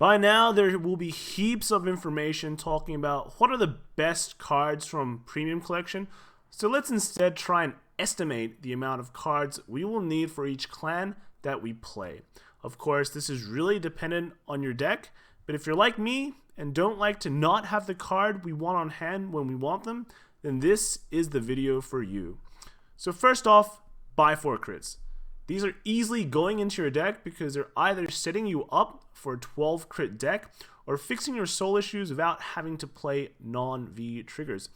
By now, there will be heaps of information talking about what are the best cards from Premium Collection, so let's instead try and estimate the amount of cards we will need for each clan that we play. Of course, this is really dependent on your deck, but if you're like me and don't like to not have the card we want on hand when we want them, then this is the video for you. So first off, buy 4 crits. These are easily going into your deck because they're either setting you up for a 12 crit deck or fixing your soul issues without having to play non-V triggers.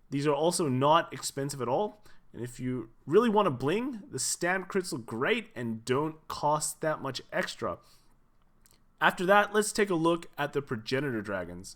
These are also not expensive at all, and if you really want to bling, the stamp crits look great and don't cost that much extra. After that, let's take a look at the progenitor dragons.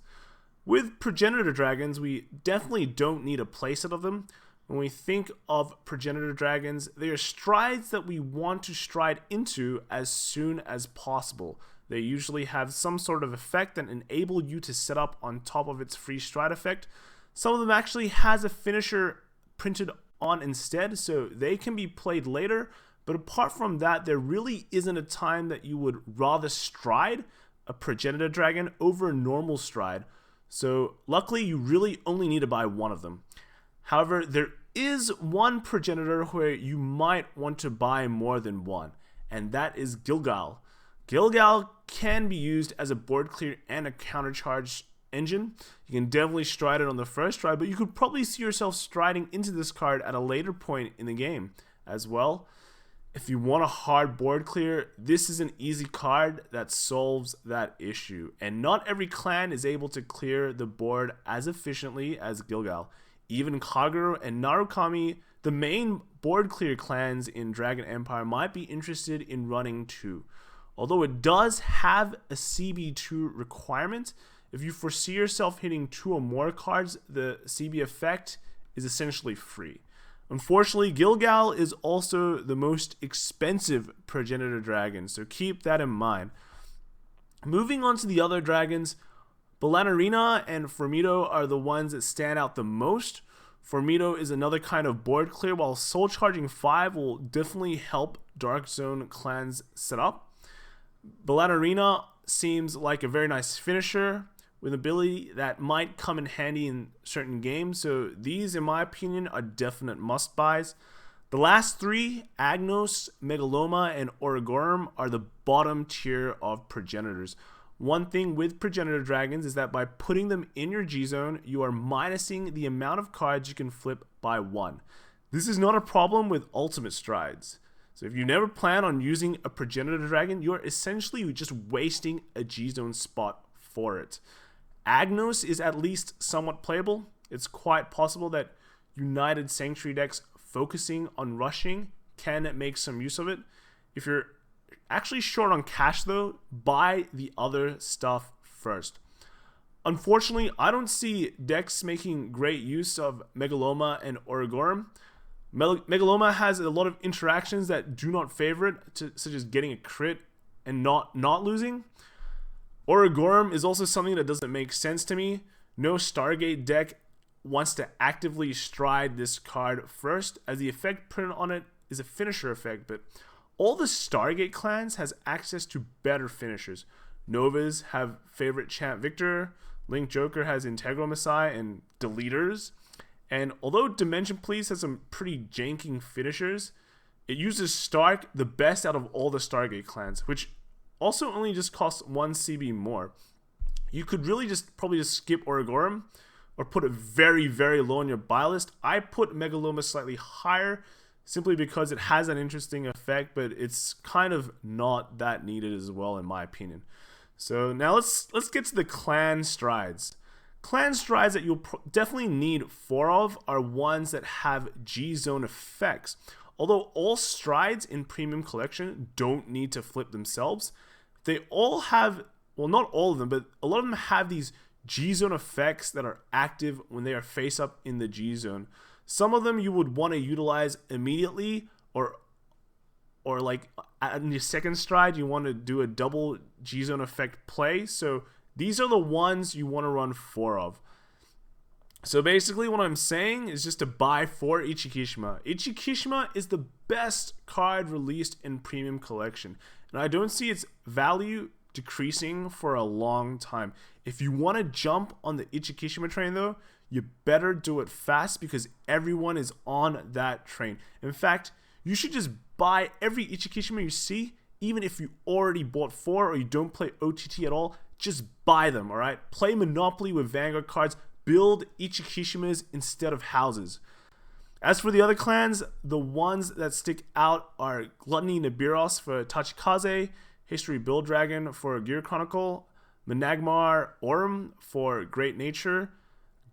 With progenitor dragons, we definitely don't need a playset of them. When we think of progenitor dragons, they are strides that we want to stride into as soon as possible. They usually have some sort of effect that enable you to set up on top of its free stride effect. Some of them actually has a finisher printed on instead, so they can be played later, but apart from that, there really isn't a time that you would rather stride a progenitor dragon over a normal stride. So luckily, you really only need to buy one of them. However, there is one progenitor where you might want to buy more than one, and that is Gilgal. Gilgal can be used as a board clear and a countercharge engine. You can definitely stride it on the first stride, but you could probably see yourself striding into this card at a later point in the game as well. If you want a hard board clear, this is an easy card that solves that issue, and not every clan is able to clear the board as efficiently as Gilgal. Even Kagero and Narukami, the main board clear clans in Dragon Empire, might be interested in running 2. Although it does have a CB2 requirement, if you foresee yourself hitting 2 or more cards, the CB effect is essentially free. Unfortunately, Gilgal is also the most expensive progenitor dragon, so keep that in mind. Moving on to the other dragons, Balanarina and Formido are the ones that stand out the most. Formido is another kind of board clear, while Soul Charging 5 will definitely help Dark Zone clans set up. Balanarina seems like a very nice finisher with ability that might come in handy in certain games, so these, in my opinion, are definite must-buys. The last 3, Agnos, Megaloma, and Origorum, are the bottom tier of progenitors. One thing with progenitor dragons is that by putting them in your G-Zone, you are minusing the amount of cards you can flip by 1. This is not a problem with ultimate strides. So if you never plan on using a progenitor dragon, you are essentially just wasting a G-Zone spot for it. Agnos is at least somewhat playable. It's quite possible that United Sanctuary decks focusing on rushing can make some use of it. If you're actually short on cash though, buy the other stuff first. Unfortunately, I don't see decks making great use of Megaloma and Origorum. Megaloma has a lot of interactions that do not favor it, such as getting a crit and not losing. Origorum is also something that doesn't make sense to me. No Stargate deck wants to actively stride this card first, as the effect printed on it is a finisher effect, but all the Stargate clans has access to better finishers. Novas have favorite Champ Victor, Link Joker has Integral Messiah and Deleters, and although Dimension Police has some pretty janking finishers, it uses Stark the best out of all the Stargate clans, which also only just costs 1 CB more. You could really probably just skip Origorum or put it very, very low on your buy list. I put Megaloma slightly higher simply because it has an interesting effect, but it's kind of not that needed as well in my opinion. So now let's get to the clan strides. Clan strides that you'll definitely need 4 of are ones that have G-Zone effects. Although all strides in Premium Collection don't need to flip themselves, they all have, well, not all of them, but a lot of them have these G-Zone effects that are active when they are face up in the G-Zone. Some of them you would want to utilize immediately, or like in your second stride you want to do a double G-Zone effect play. So these are the ones you want to run 4 of. So basically what I'm saying is just to buy 4 Ichikishima. Ichikishima is the best card released in Premium Collection, and I don't see its value decreasing for a long time. If you want to jump on the Ichikishima train though, you better do it fast because everyone is on that train. In fact, you should just buy every Ichikishima you see, even if you already bought 4 or you don't play OTT at all, just buy them, alright? Play Monopoly with Vanguard cards, build Ichikishimas instead of houses. As for the other clans, the ones that stick out are Gluttony Nibiros for Tachikaze, History Build Dragon for Gear Chronicle, Managmar Orm for Great Nature,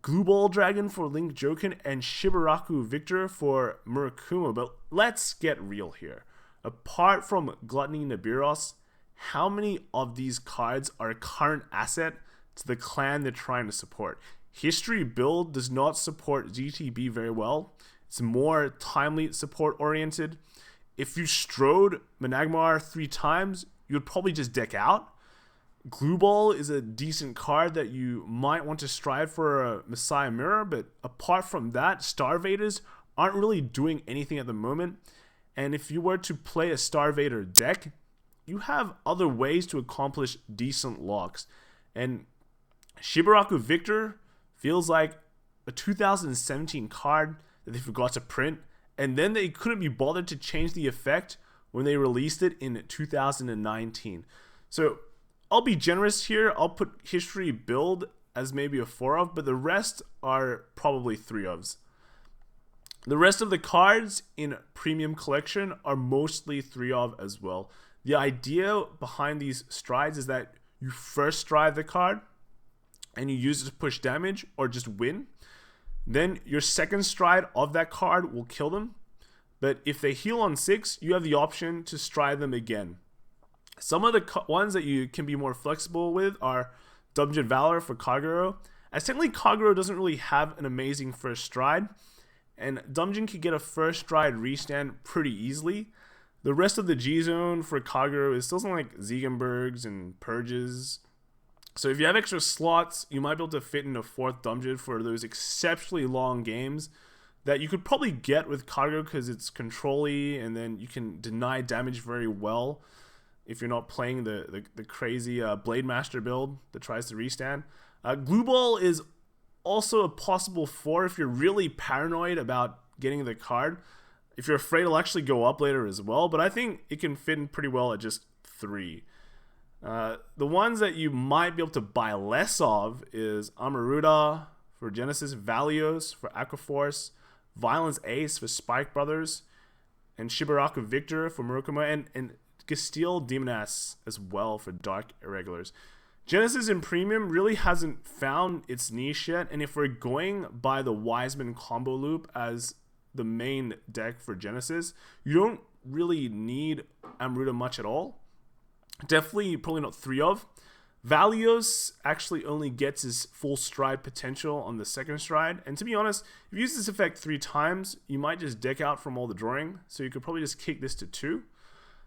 Glue Dragon for Link Jokin, and Shibaraku Victor for Murakuma. But let's get real here. Apart from Gluttony Nibiros, how many of these cards are a current asset to the clan they're trying to support? History Build does not support GTB very well. It's more timely support oriented. If you strode Managmar 3 times, you would probably just deck out. Glue Ball is a decent card that you might want to strive for a Messiah Mirror, but apart from that, Starvaders aren't really doing anything at the moment. And if you were to play a Starvader deck, you have other ways to accomplish decent locks. And Shibaraku Victor feels like a 2017 card that they forgot to print, and then they couldn't be bothered to change the effect when they released it in 2019. So I'll be generous here. I'll put History Build as maybe a 4 of, but the rest are probably 3 ofs. The rest of the cards in Premium Collection are mostly 3 of as well. The idea behind these strides is that you first stride the card and you use it to push damage or just win. Then your second stride of that card will kill them. But if they heal on 6, you have the option to stride them again. Some of the ones that you can be more flexible with are Dungeon Valor for Kagero. As technically Kagero doesn't really have an amazing first stride, and Dungeon can get a first stride restand pretty easily. The rest of the G-Zone for Kagero is still something like Ziegenbergs and Purges. So if you have extra slots, you might be able to fit in a 4th Dungeon for those exceptionally long games that you could probably get with Kagero because it's control-y, and then you can deny damage very well if you're not playing the crazy Blade Master build that tries to restand. Glue Ball is also a possible 4 if you're really paranoid about getting the card. If you're afraid it'll actually go up later as well, but I think it can fit in pretty well at just 3. The ones that you might be able to buy less of is Amaruta for Genesis, Valios for Aquaforce, Violence Ace for Spike Brothers, and Shibaraku Victor for Murukuma, and Castile Demonass as well for Dark Irregulars. Genesis in Premium really hasn't found its niche yet, and if we're going by the Wiseman combo loop as the main deck for Genesis, you don't really need Amaruta much at all. Definitely probably not 3 of. Valios actually only gets his full stride potential on the second stride, and to be honest, if you use this effect 3 times, you might just deck out from all the drawing, so you could probably just kick this to 2.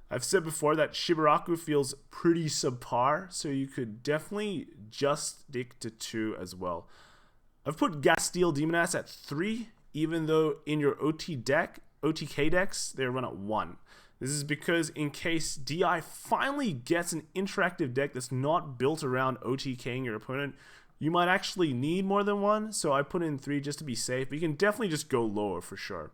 I've said before that Shibaraku feels pretty subpar, so you could definitely just stick to 2 as well. I've put Castile Demonass at 3, even though in your OTK decks, they run at 1. This is because in case DI finally gets an interactive deck that's not built around OTKing your opponent, you might actually need more than 1, so I put in 3 just to be safe, but you can definitely just go lower for sure.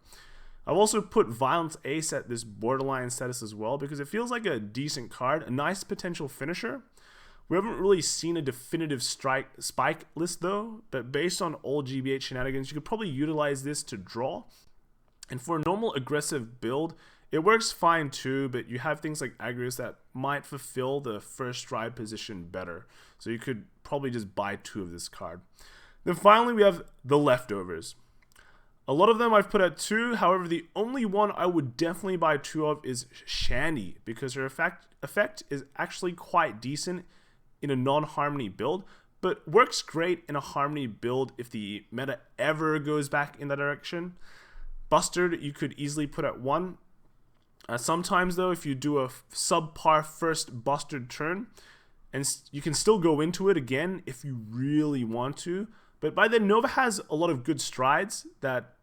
I've also put Violence Ace at this borderline status as well because it feels like a decent card, a nice potential finisher. We haven't really seen a definitive spike list though, but based on old GBH shenanigans, you could probably utilize this to draw. And for a normal aggressive build, it works fine too, but you have things like Agrius that might fulfill the first stride position better. So you could probably just buy 2 of this card. Then finally, we have the leftovers. A lot of them I've put at 2, however, the only one I would definitely buy 2 of is Shandy, because her effect is actually quite decent in a non-harmony build, but works great in a harmony build if the meta ever goes back in that direction. Bustard, you could easily put at 1. Sometimes though, if you do a subpar first Bustard turn, and you can still go into it again if you really want to, but by then Nova has a lot of good strides that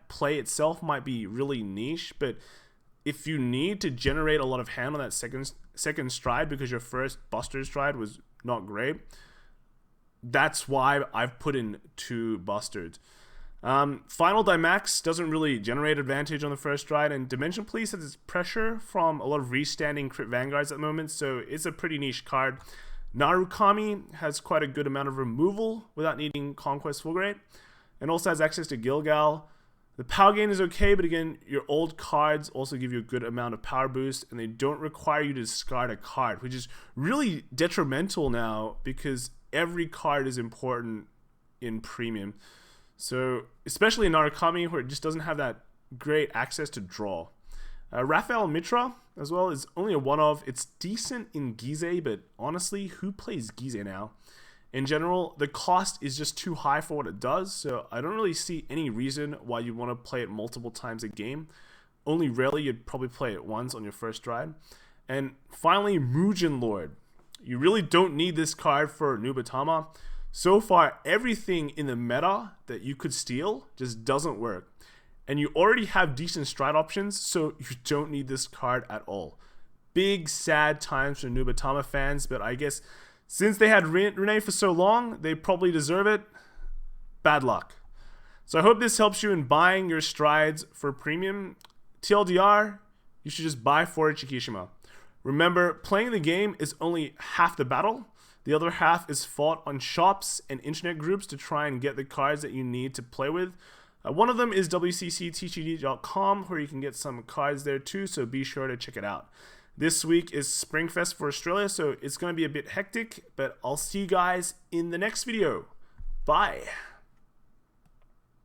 play itself might be really niche, but if you need to generate a lot of hand on that second stride because your first buster stride was not great. That's why I've put in 2 busters. Final Dimax doesn't really generate advantage on the first stride, and Dimension Police has its pressure from a lot of restanding crit vanguards at the moment, so it's a pretty niche card. Narukami has quite a good amount of removal without needing Conquest Fulgurate, and also has access to Gilgal. The power gain is okay, but again, your old cards also give you a good amount of power boost, and they don't require you to discard a card, which is really detrimental now because every card is important in Premium. So, especially in Narukami, where it just doesn't have that great access to draw. Raphael Mitra, as well, is only a one-of. It's decent in Gize, but honestly, who plays Gize now? In general, the cost is just too high for what it does, so I don't really see any reason why you want to play it multiple times a game. Only rarely you'd probably play it once on your first ride. And finally, Mugen Lord. You really don't need this card for Nubatama. So far, everything in the meta that you could steal just doesn't work. And you already have decent stride options, so you don't need this card at all. Big, sad times for Nubatama fans, but I guess since they had Renee for so long, they probably deserve it. Bad luck. So I hope this helps you in buying your strides for Premium. TLDR, you should just buy for Chikishima. Remember, playing the game is only half the battle. The other half is fought on shops and internet groups to try and get the cards that you need to play with. One of them is wcctgd.com, where you can get some cards there too, so be sure to check it out. This week is Springfest for Australia, so it's going to be a bit hectic, but I'll see you guys in the next video. Bye.